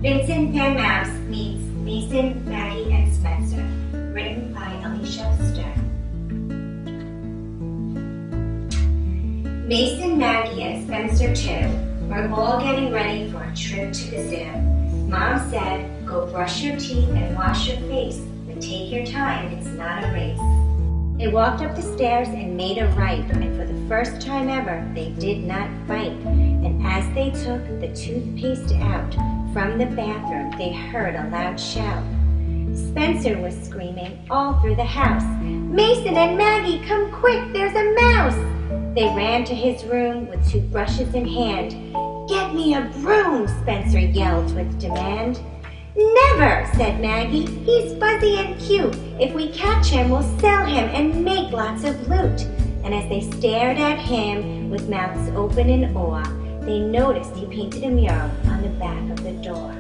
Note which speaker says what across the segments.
Speaker 1: Vincent Van Mouse meets Maison, Maggi, and Spencer, written by Alicia Stern. Maison, Maggi, and Spencer too were all getting ready for a trip to the zoo. Mom said, go brush your teeth and wash your face, but take your time, it's not a race. They walked up the stairs and made a right, and for the first time ever, they did not fight. And as they took the toothpaste out from the bathroom, they heard a loud shout. Spencer was screaming all through the house, Maison and Maggie, come quick, there's a mouse! They ran to his room with toothbrushes in hand. Get me a broom, Spencer yelled with demand. Never, said Maggie, he's fuzzy and cute. If we catch him, we'll sell him and make lots of loot. And as they stared at him with mouths open in awe, they noticed he painted a mural on the back of the door.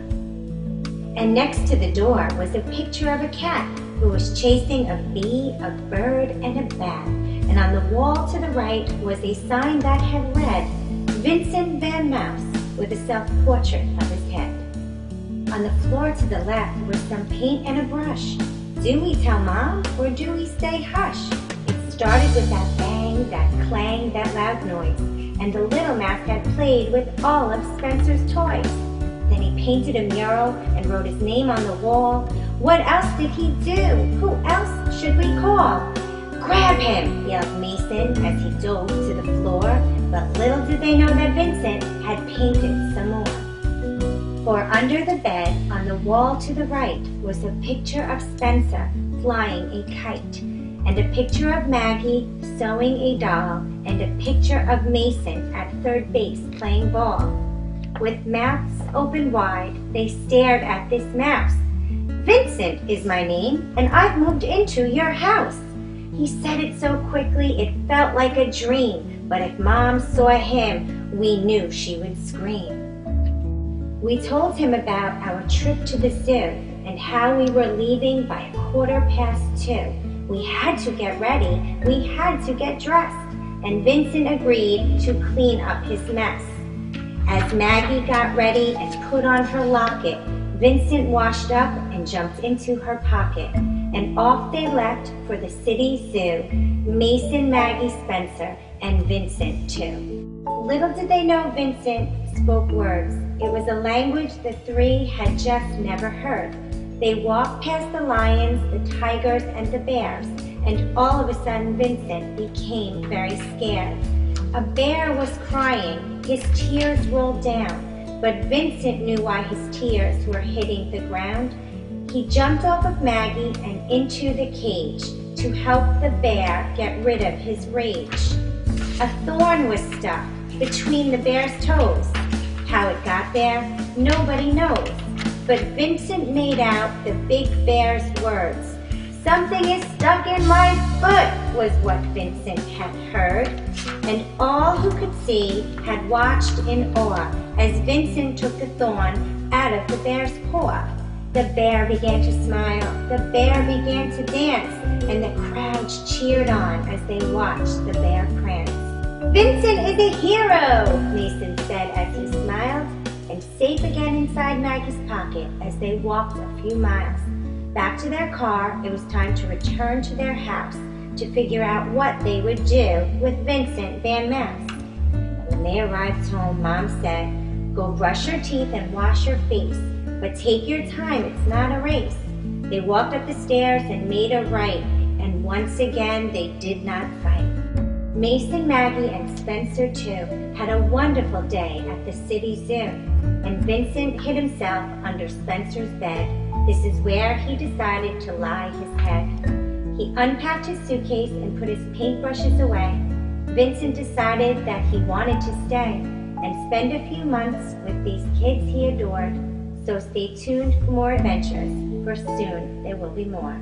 Speaker 1: And next to the door was a picture of a cat who was chasing a bee, a bird, and a bat. And on the wall to the right was a sign that had read, Vincent Van Mouse, with a self-portrait of his head. On the floor to the left was some paint and a brush. Do we tell Mom or do we say hush? It started with that bang, that clang, that loud noise, and the little mouse had played with all of Spencer's toys. Then he painted a mural and wrote his name on the wall. What else did he do? Who else should we call? Grab him, yelled Maison as he dove to the floor, but little did they know that Vincent had painted some more. For under the bed, on the wall to the right, was a picture of Spencer flying a kite, and a picture of Maggie sewing a doll, and a picture of Maison at third base playing ball. With mouths open wide, they stared at this mouse. Vincent is my name, and I've moved into your house. He said it so quickly it felt like a dream, but if Mom saw him, we knew she would scream. We told him about our trip to the zoo and how we were leaving by 2:15. We had to get ready, we had to get dressed, and Vincent agreed to clean up his mess. As Maggie got ready and put on her locket, Vincent washed up and jumped into her pocket, and off they left for the city zoo, Maison, Maggie, Spencer, and Vincent too. Little did they know Vincent spoke words. It was a language the three had just never heard. They walked past the lions, the tigers, and the bears, and all of a sudden Vincent became very scared. A bear was crying, his tears rolled down, but Vincent knew why his tears were hitting the ground. He jumped off of Maggie and into the cage to help the bear get rid of his rage. A thorn was stuck between the bear's toes. How it got there, nobody knows. But Vincent made out the big bear's words. Something is stuck in my foot, was what Vincent had heard. And all who could see had watched in awe as Vincent took the thorn out of the bear's paw. The bear began to smile, the bear began to dance, and the crowds cheered on as they watched the bear prance. Vincent is a hero, Maison said as he smiled, and safe again inside Maggie's pocket as they walked a few miles. Back to their car, it was time to return to their house to figure out what they would do with Vincent Van Mouse. When they arrived home, Mom said, go brush your teeth and wash your face, but take your time, it's not a race. They walked up the stairs and made a right, and once again they did not fight. Maison, Maggie, and Spencer too had a wonderful day at the city zoo, and Vincent hid himself under Spencer's bed. This is where he decided to lie his head. He unpacked his suitcase and put his paintbrushes away. Vincent decided that he wanted to stay and spend a few months with these kids he adored. So stay tuned for more adventures, for soon there will be more.